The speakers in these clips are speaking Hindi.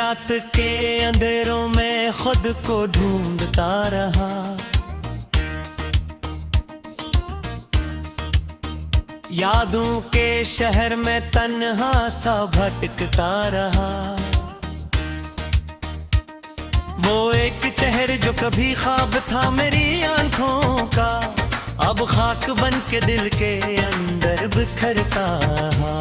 रात के अंधेरों में खुद को ढूंढता रहा। यादों के शहर में तन्हा सा भटकता रहा। वो एक चेहरे जो कभी ख्वाब था मेरी आंखों का, अब खाक बन के दिल के अंदर बिखरता रहा।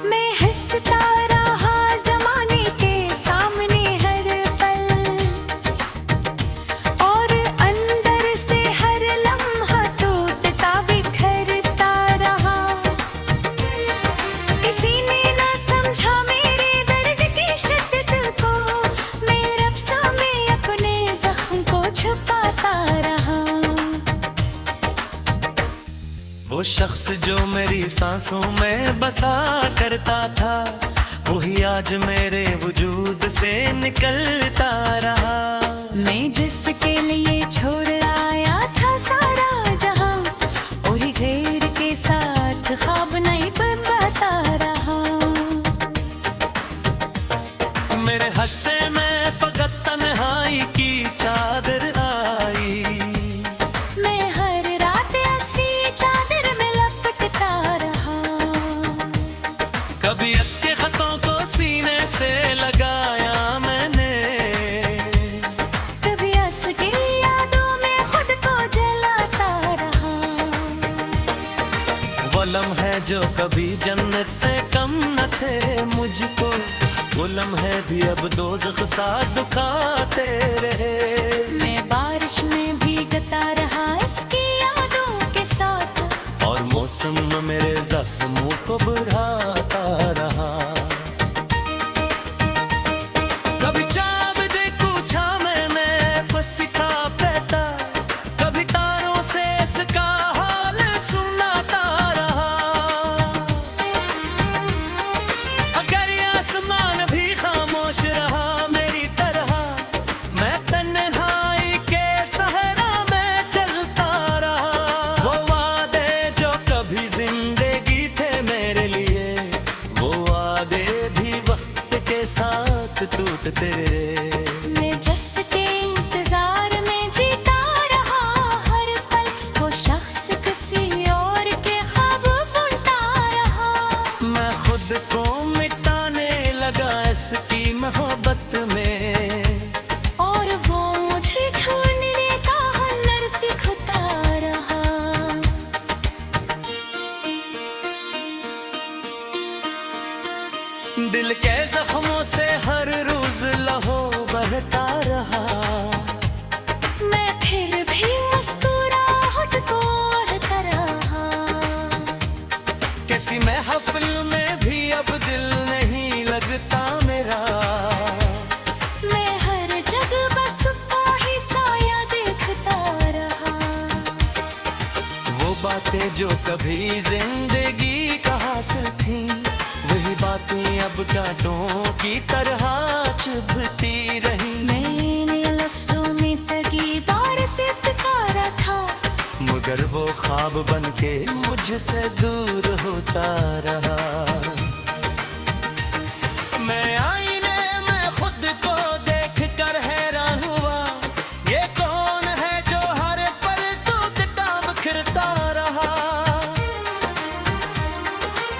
मैं हंसता रहा ज़माने के सामने हर पल, और अंदर से हर लम्हा टूटता बिखरता रहा। किसी ने ना समझा मेरे दर्द की शिद्दत को, मैं रफ्सा में अपने जख्म को छुपाता रहा। वो शख्स जो मेरी सांसों में बसा करता था, वही आज मेरे वजूद से निकलता रहा। मैं जिसके लिए छोड़ आया था सारा जहां, और गैर के साथ ख्वाब नहीं बनता रहा। मेरे हस्से में फकत तन्हाई की चादर आई। मैं हर रात ऐसी चादर में लपटता रहा। कभी इसके खतों को सीने से लगाया मैंने, कभी उसकी यादों में खुद को जलाता रहा। वो लम्हे जो कभी जन्नत से कम न थे मुझको, वो लम्हे भी अब दोज़ख सा दुखाते रहे। मैं बारिश में भीगता रहा इसकी यादों के साथ, और मौसम मेरे जख्मों को बढ़ाता रहा। कभी चाँद देखूं छाँव में फंसा बैठा, कभी तारों से इसका हाल सुनाता रहा। अगर ये आसमान भी खामोश रहा मेरी तरह, मैं तन्हाई के सहरा में चलता रहा। वो वादे जो कभी जिंदगी थे मेरे लिए, वो वादे भी वक्त के साथ टूटते रहे। मैं जिसके इंतजार में जीता रहा हर पल, वो शख्स किसी और के ख्वाब बुनता रहा। मैं खुद को मिटाने लगा इसकी मोहब्बत में, और वो मुझे ढूंढने का हुनर सीखता रहा। दिल के जख्मों से हर रोज लहू बहता रहा। मैं फिर भी मुस्कुराहट को ओढ़ता रहा। किसी महफिल में भी अब दिल नहीं लगता मेरा। मैं हर जगह बस वही साया देखता रहा। वो बातें जो कभी जिंदगी का हासिल थी, वही बातें अब कांटों की तरह चुभती रही। मैंने लफ्जों में तगी बार से पुकारा था, मगर वो ख्वाब बन के मुझसे दूर होता रहा। मैं आईने में खुद को देख कर हैरान हुआ, ये कौन है जो हर पल टूटता बिखरता रहा।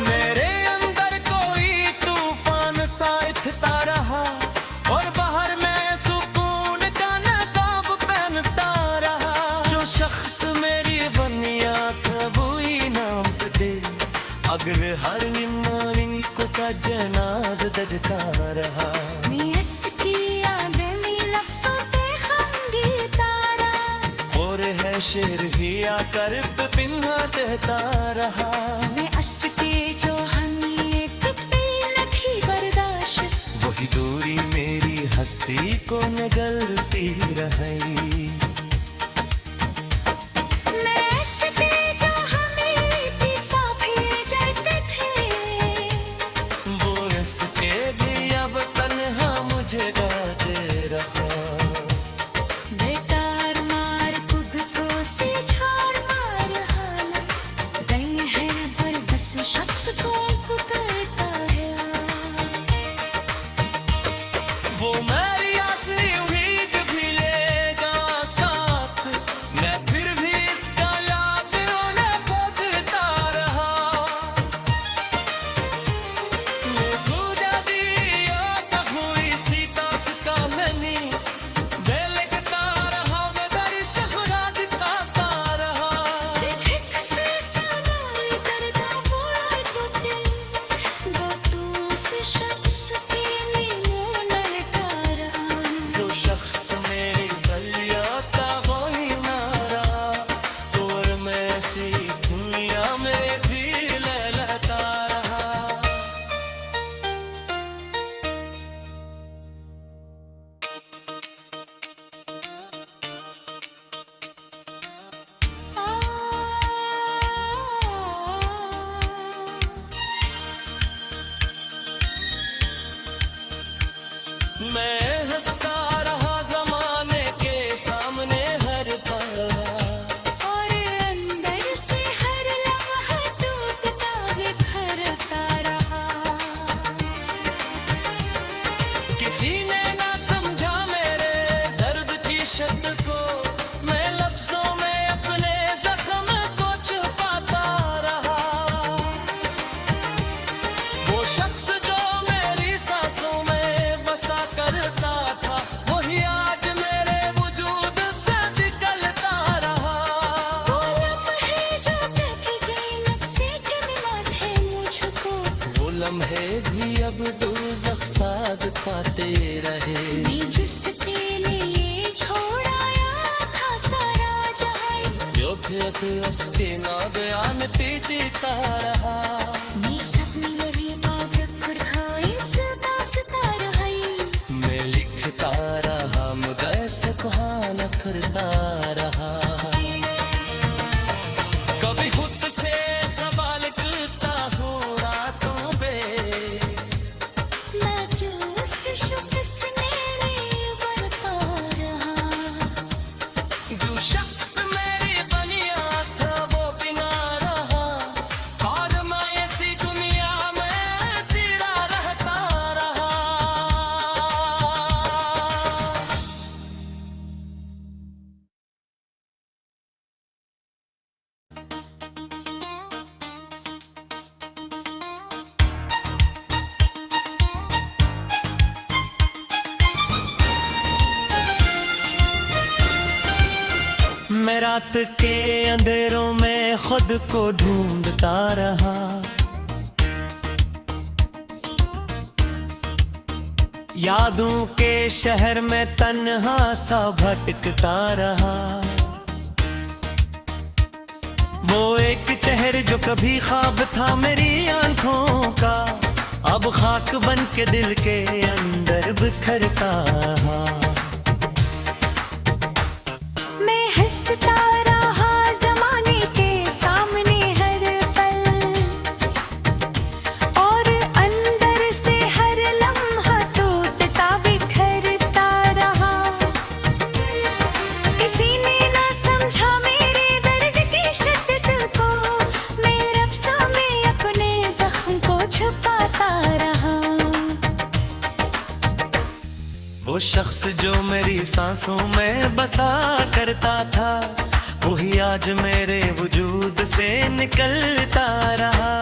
मेरे अंदर कोई तूफान सा उठता रहा, और बाहर मैं सुकून का नकाब पहनता रहा। जो शख्स मेरी बनिया था वही नाम दे, अगर हर निमानी को का जनाज दजता रहा। मैं इसकी यादें में लफ्जों पे खंगी तारा, और है शेर ही आकर पिन्हा देता रहा। मैं इसके जो हम एक पल नहीं बर्दाश्त, वही दूरी मेरी हस्ती को निगलती रही। मैं इसके जो हमें पिसा भेजते थे, वो इसके भी अब तन्हा मुझे गाते रहा। बेकार मार खुद को से छोड़ मार हाना, गए हैं पर बस शख्स को पुकारता है। वो मेरी असली उम्मीद भी लेगा साथ, मैं फिर भी इसका याद उन्हें खोजता रहा। सूझा दिया तब हुई सीता का मैंने देखता रहा, मैं तेरी सफरा दिखाता रहा। दिल से सवाल करता बोला टूटे, वो तू उस शख्स के लिए मुँह लटका रहा। जो शख्स मेरी गलियां था वो ही ना रहा, तो और मैं ऐसी दुनिया में भी लहलता रहा। मैं हंसता रहा ज़माने के सामने हर पल, और अंदर से हर लम्हा टूटता बिखरता रहा। किसी ने ना समझा मेरे दर्द की शब्द को, मैं लफ्जों में अपने जख्म को छुपाता रहा। वो शख्स जो मेरी सांसों में बसा करता था, वही आज मेरे वजूद से निकलता रहा। वो लम्हे जो कहते जैनक से गिरना थे मुझको, वो लम्हे भी अब दोज़ख सा दिखाते रहे। मैं जिसके लिए छोड़ आया था सारा जहां, जो फिर उसके नादयान पीटता रहा। मैं सपने में पाप खुरखाए सता रही। मैं लिखता रहा, मुझे से कहाना करता रहा। कभी खुद से सवाल करता हूँ रातों में, मैं जो उस शख्स ने बरता रहा। जो शख्स मेरी बनिया था वो बिना रहा, और मैं ऐसी दुनिया में तेरा रहता रहा। मैं रात के अंधेरों में खुद को ढूंढता रहा, यादों के शहर में तन्हा सा भटकता रहा। वो एक चेहरे जो कभी ख्वाब था मेरी आंखों का, अब खाक बन के दिल के अंदर बिखरता रहा। मैं हंसता रहा ज़माने के सामने हर पल, और अंदर से हर लम्हा टूटता बिखरता रहा। किसी ने ना समझा मेरे दर्द की शिद्दत को, मैं रफ्सा में अपने जख्म को छुपाता रहा। वो शख्स जो मेरी सांसों में बसा करता था, वही आज मेरे वजूद से निकलता रहा।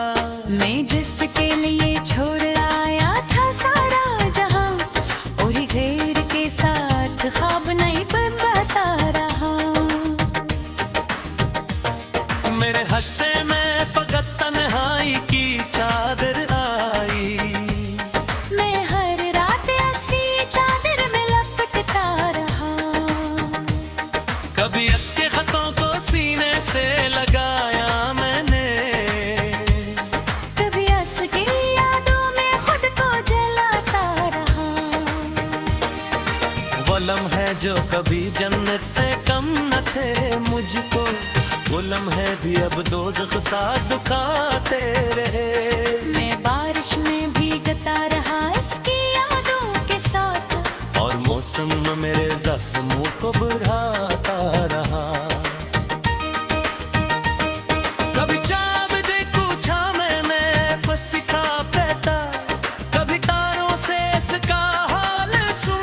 मैं जिसके लिए छोड़ आया था सारा जहां, वही गैर के साथ ख्वाब नहीं बनाता रहा। मेरे हस्से में फकत तन्हाई की चादर आई, मैं हर रात ऐसी चादर में लपटता रहा। कभी इसके खतों को सीने से लगाया मैंने, कभी हंस की यादों में खुद को जलाता रहा। वो लम्हे जो कभी जन्नत से कम न थे मुझको, वो लम्हे भी अब दोज़ख सा दुखाते रहे। मैं बारिश में भीगता रहा इसकी यादों के साथ, और मौसम मेरे जख्मों को बढ़ाता रहा। कभी चाब दे पूछा मैंने बस सिखा पैता, कभी तारों से इसका हाल सुन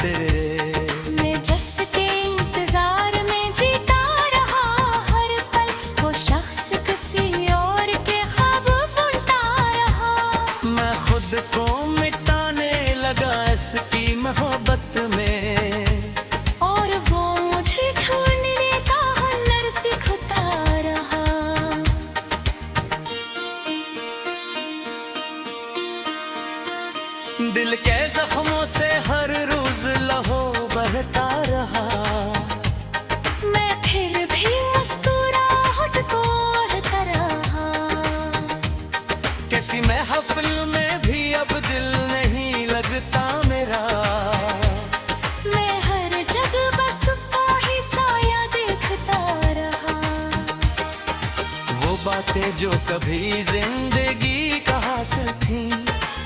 तेरे। मैं जिसके इंतजार में जीता रहा हर पल, वो शख्स किसी और के ख्वाब बुनता रहा। मैं खुद को मिटाने लगा इसकी मोहब्बत में, और वो मुझे ढूंढने का हुनर सिखता रहा। दिल के जख्मों से हर रोज लहू बहता रहा। मैं फिर भी मुस्कुराहट को ओढ़ता रहा। किसी महफिल में भी अब दिल नहीं लगता मेरा। मैं हर जगह बस वही साया देखता रहा। वो बातें जो कभी जिंदगी का हासिल थी,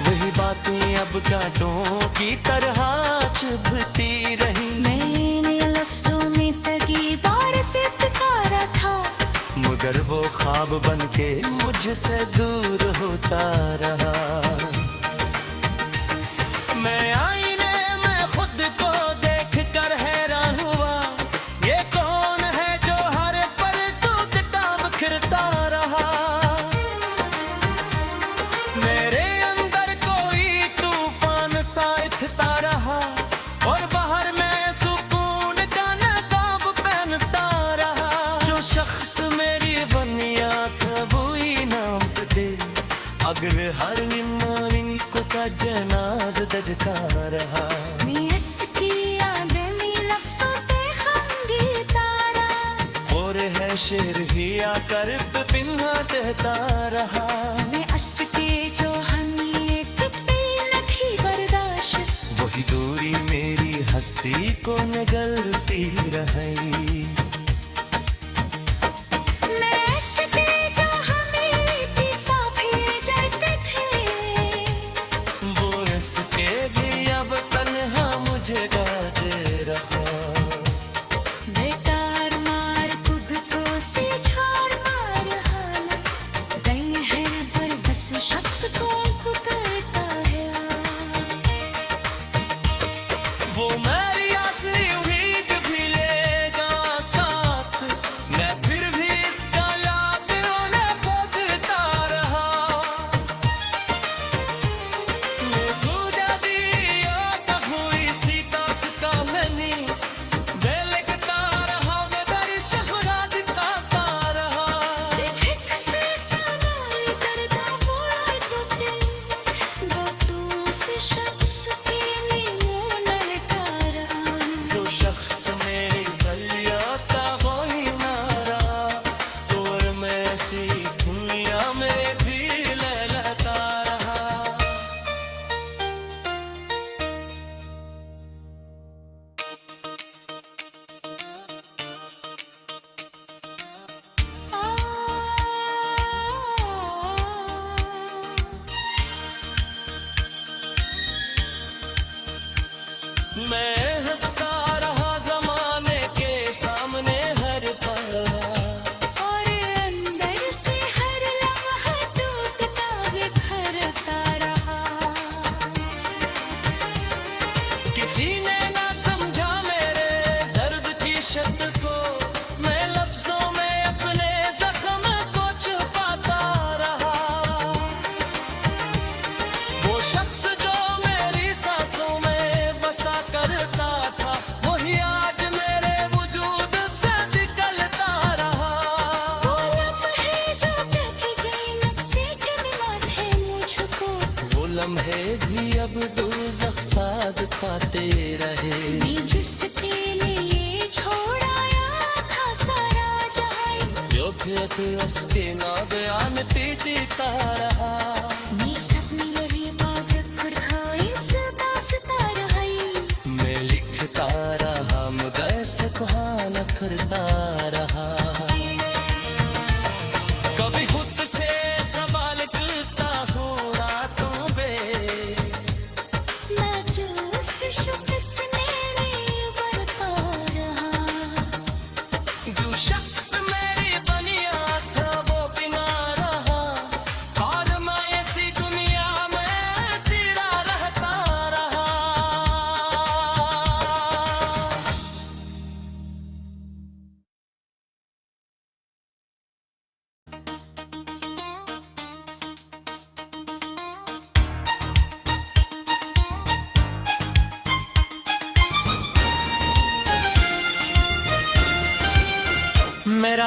वही बातें अब कांटों की तरह चुभती रही। मैंने लफ्जों में तगी बार से पुकारा था, मगर वो ख्वाब बनके मुझसे दूर होता रहा। मैं आईने में खुद को देख कर हैरान हुआ, ये कौन है जो हर पल टूटता बिखरता रहा। मेरे अंदर कोई तूफान सा उठता रहा, और बाहर मैं सुकून का नकाब पहनता रहा। जो शख्स मेरी बनिया था वही नाम दे, अगर हर निमानी को का जनाज दजता रहा। मैं इसकी यादें में लफ्जों पे खंगी तारा, और है शेर ही आकर पिन्हा देता रहा। मैं इसके जो हमी एक पल थी बर्दाश्त, वही दूरी मेरी हस्ती को निगलती रही। मैं इसके जो हमी पिसा फिर जाते थे, वो इसके भी अब तन्हा मुझे गाते रहा। बेकार मार कुगतों से झाड़ मार हाना, गए हैं पर बस शख्स को पुकारता है। वो मेरी असली उम्मीद भी लेगा साथ, मैं फिर भी इसका याद उन्हें खोजता रहा। वो सूझा दिया तब हुई सीता सिता मैंने, मैं लिखता रहा, मैं बड़ी सफरा दिखाता रहा। एक से सवाल करता वो होते, वो तू से शख्स के लिए लड़ता रहा। जो शख्स मेरी गलिया था वही नारा, तो और मैं ऐसी दुनिया में भी लहलता रहा। मैं हंसता रहा ज़माने के सामने हर पल, और अंदर से हर लम्हा टूटता बिखरता रहा। किसी ने ना समझा मेरे दर्द की शक्ल को, मैं लफ्जों में अपने जख्म को छुपाता रहा। वो शख्स जो मेरी सांसों में बसा करता था, वही आज मेरे वजूद से निकलता रहा। वो लम्हे जो कहते जैनक से के मिला थे मुझको, वो लम्हे भी अब दोज़ख सा दिखाते रहे। मैं जिसके लिए छोड़ाया था सारा जहां, जो फिर रस्ते ना बयान पीटता रहा। मैं सपने लगे बाग खुरखाई दास्ता रही। मैं लिखता रहा मगर से कुहाना करता रहा। कभी खुद से सवाल करता हूँ रातों में, मैं जो उस शख्स ने बरपा रहा। जो शख्स मेरी बनिया था वो बिना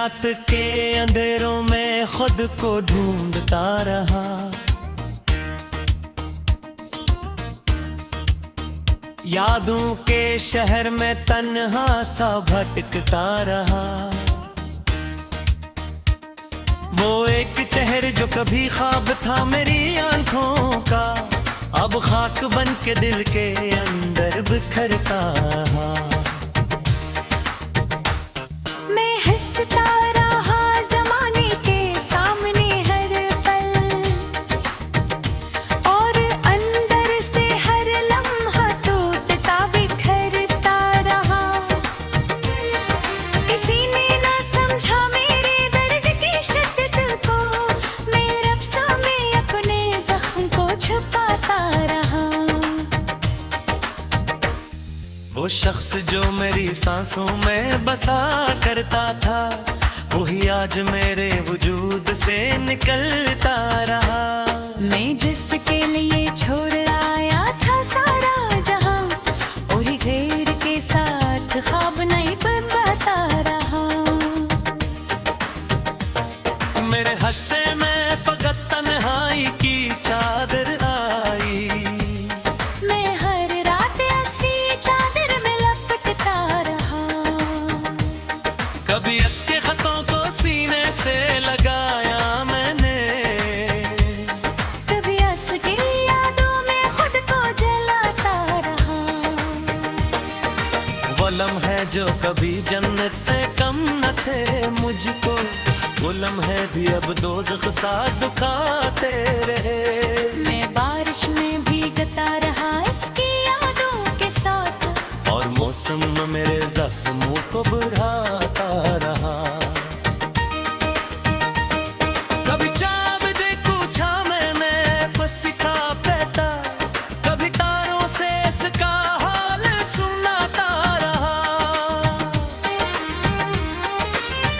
रात के अंधेरों में खुद को ढूंढता रहा। यादों के शहर में तन्हा सा भटकता रहा। वो एक चेहरे जो कभी ख्वाब था मेरी आंखों का, अब खाक बन के दिल के अंदर बिखरता रहा। मैं हंसता रहा ज़माने के सामने हर पल, और अंदर से हर लम्हा टूटता बिखरता रहा। किसी ने ना समझा मेरे दर्द की शिद्दत को, मैं रफ्सा में अपने जख्म को छुपाता रहा। वो शख्स जो मेरी सांसों में बसा करता था, वही आज मेरे वजूद से निकलता रहा। मैं जिसके लिए छोड़ आया था सारा जहां, और गैर के साथ ख्वाब नहीं बनता रहा। मेरे हस्से में फकत तन्हाई की चादर आई। मैं हर रात ऐसी चादर में लपटता रहा। कभी इसके खतों को सीने से लगाया मैंने, कभी उसकी यादों में खुद को जलाता रहा। वो लम्हे जो कभी जन्नत से कम न थे मुझको, वो लम्हे भी अब दोज़ख सा दुखाते रहे। मैं बारिश में भीगता रहा इसकी यादों के साथ, और मौसम मेरे जख्मों को बढ़ाता रहा। कभी चाँद देखूं छाँव में बस सिखा बैठा, कभी तारों से इसका हाल सुनाता रहा।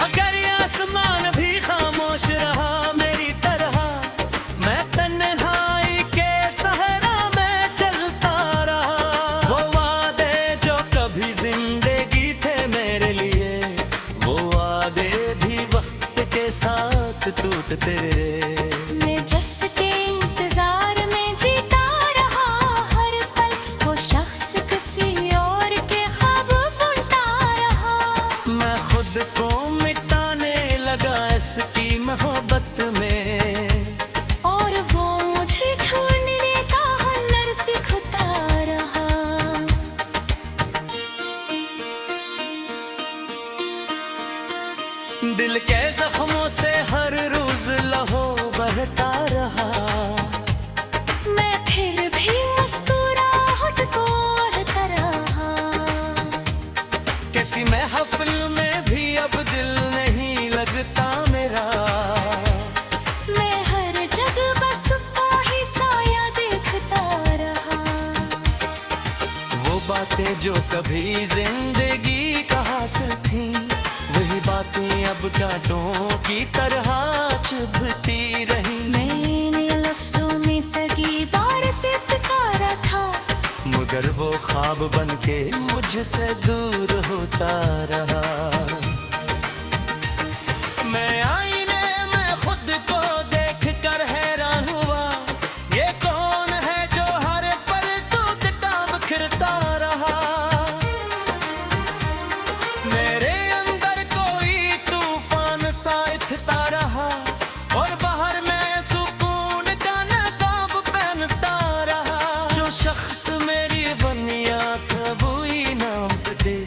अगर ये आसमान भी खामोश रहा मेरी तरह, मैं तन्हाई के सहरा में चलता रहा। वो वादे जो कभी जिंदगी थे मेरे लिए, वो वादे भी वक्त के साथ टूटते रहे। मैं जिसके इंतजार में जीता रहा हर पल, वो शख्स किसी और के ख्वाब बुनता रहा। मैं खुद को मिटाने लगा इसकी मोहब्बत में, और वो मुझे ढूंढने का हुनर सीखता रहा। दिल के जख्मों से हर रोज लहू बहता रहा। मैं फिर भी मुस्कुराहट को ओढ़ता रहा। किसी महफिल में भी अब दिल नहीं लगता मेरा। मैं हर जगह बस वही साया देखता रहा। वो बातें जो कभी जिंदगी का हासिल थी, वही बातें अब कांटों की तरह चुभती रही। मैंने लफ्जों में तगी बार से पुकारा था, मगर वो ख्वाब बन के मुझसे दूर होता रहा। मैं आईने में खुद को देख कर हैरान हुआ, ये कौन है जो हर पल टूटता बिखरता रहा। मेरे अंदर कोई तूफान सा उठता रहा, और बाहर में सुकून का नकाब पहनता रहा। जो शख्स मेरी बनिया था वही नाम दे,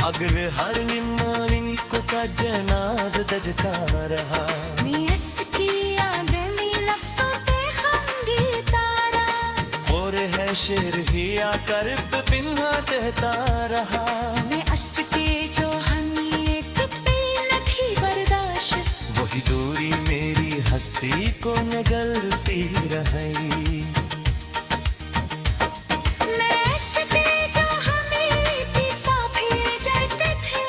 अगर हर निमानी को का जनाज दजता रहा। मैं इसकी यादें में लफ्जों पे खंगी तारा, और है शेर ही आकर पिन्हा कहता रहा। मैं इसके जो हम एक पल न थी बर्दाश्त, वही दूरी मेरी हस्ती को निगलती रही। मैं इसके जो हमें पिसा भेजते थे,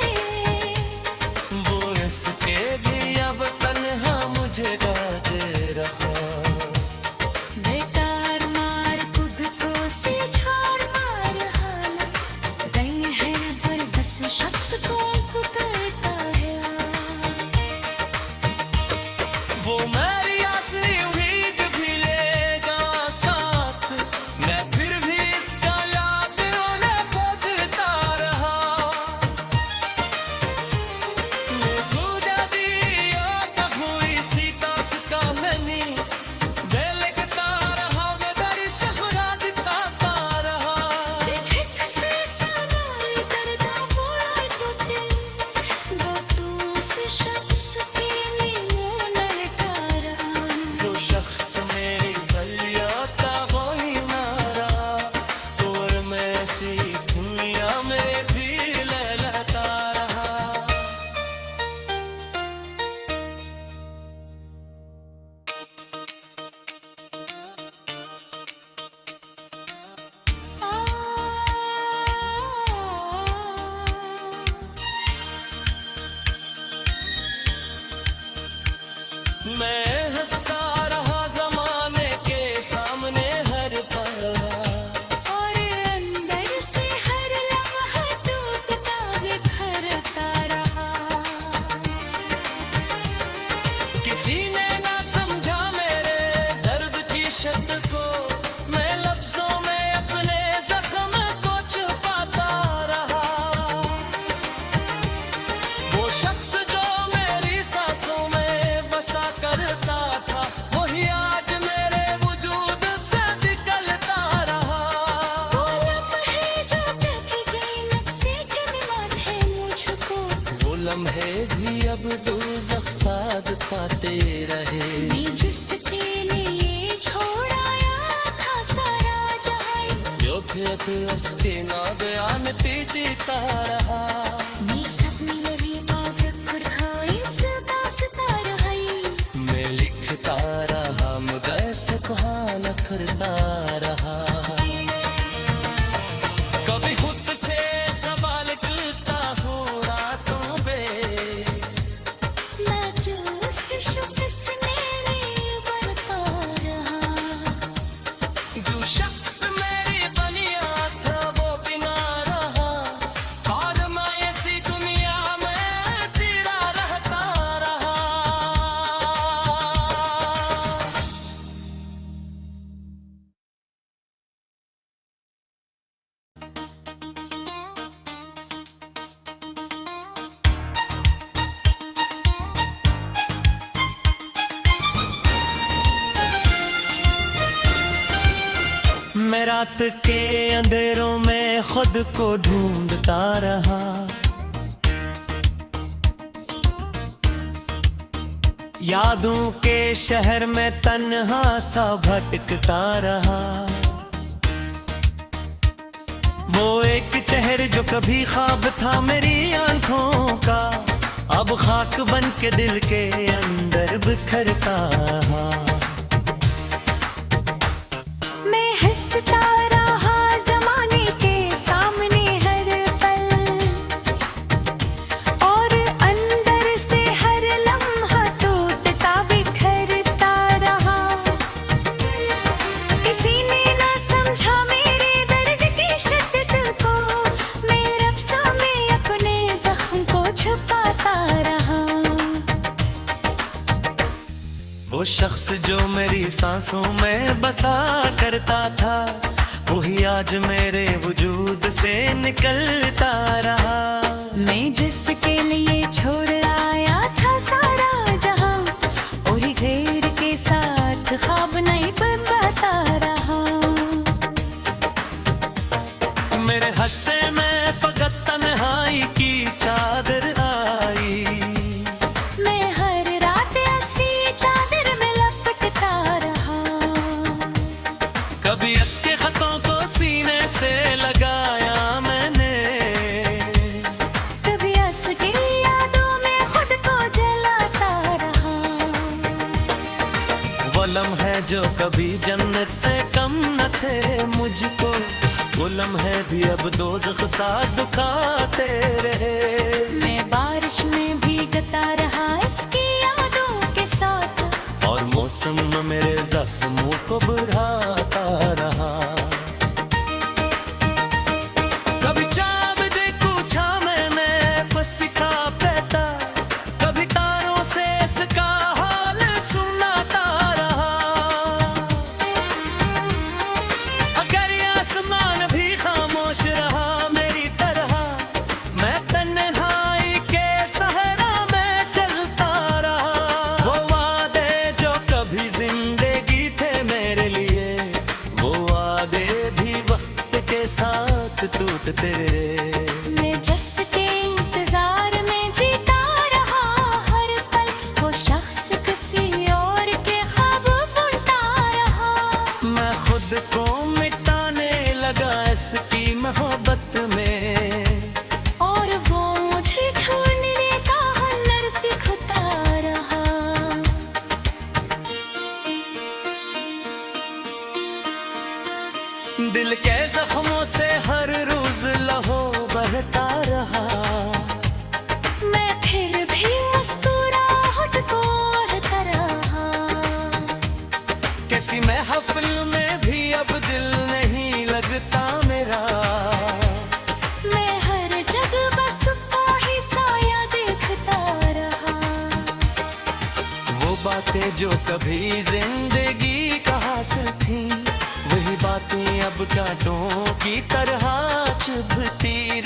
वो इसके भी अब तन्हा मुझे गाते रहा। बेकार मार खुद को से झाड़ मार हाना, दई है पर बस शख्स को पुकारता है। मेरी असली उम्मीद भी लेगा साथ, मैं फिर भी इसका याद उन्हें खोजता रहा। मौजूदा दिया कभू इसी दास्ता मैंने देखता रहा, मैं दर से खुदा दिखाता रहा। दिल से सवाल करता पूरा टूटे, वो तू उस शख्स के लिए लड़का रहा। जो शख्स मेरी गलियां था वही नारा, तो और मैं ऐसी दुनिया में भी लहलता रहा। मैं हंसता रहा ज़माने के सामने हर पल, और अंदर से हर लम्हा टूटता बिखरता रहा। किसी ने ना समझा मेरे दर्द की शब्द को, मैं लफ्जों में अपने जख्म को छुपाता रहा। वो शख्स जो मेरी सांसों में बसा करता था, वही आज मेरे वजूद से निकलता रहा। वो लम्हे जो बैठे जैनक से कमिला थे मुझको, वो लम्हे भी अब दोज़ख साथ पाते रहे। मैं जिसके लिए छोड़ आया था सारा जहां, जो फिर अस्ते ना बयान पीटता रहा। मैं सपने लगी पागल खाई से दास्ता रही। मैं लिखता रहा मगर से बहाना करता रहा। कभी खुद से सवाल करता हूँ रातों में, मैं जो उस शख्स मेरे बरता रहा। जो शख्स मेरी बनिया था वो बिना रहा, और मैं ऐसी दुनिया में तेरा रहता रहा। मैं रात के अंधेरों में खुद को ढूंढता रहा। यादों के शहर में तन्हा सा भटकता रहा। वो एक चेहरे जो कभी ख्वाब था मेरी आंखों का, अब खाक बन के दिल के अंदर बिखरता रहा। मैं हंसता रहा ज़माने के सामने हर पल, और अंदर से हर लम्हा टूटता बिखरता रहा। किसी ने ना समझा मेरे दर्द की शिद्दत को, मैं लफ्ज़ों में अपने जख्म को छुपाता रहा। वो शख्स जो मेरी सांसों में बसा करता था, वही आज मेरे वजूद से निकलता रहा। मैं जिसके लिए छोड़ आया था सारा जहां, और गैर के साथ ख्वाब नहीं बनाता रहा। मेरे हस्से में फकत तन्हाई की चादर आई, मैं हर रात ऐसी चादर में लपटता रहा। कभी इसके खतों को सीने से लगाया मैंने, कभी हंस के यादों में खुद को जलाता रहा। वो लम्हे जो कभी जन्नत से कम न थे मुझको, वो लम्हे भी अब दोज़ख सा दुखाते रहे। मैं बारिश में भीगता रहा इसकी यादों के साथ, और मौसम मेरे जख्मों को बढ़ाता रहा। कभी चाँद देखूं छाँव में बस सिखा बैठा, कभी तारों से इसका हाल सुना दिल के जख्मों से हर रोज लहू बहता रहा, मैं फिर भी मुस्कुराहट को ओढ़ता रहा। किसी महफिल में भी अब दिल नहीं लगता मेरा, मैं हर जगह बस उसका ही साया देखता रहा। वो बातें जो कभी जिंदगी का हासिल थी, वही बातें अब कांटों की तरह चुभती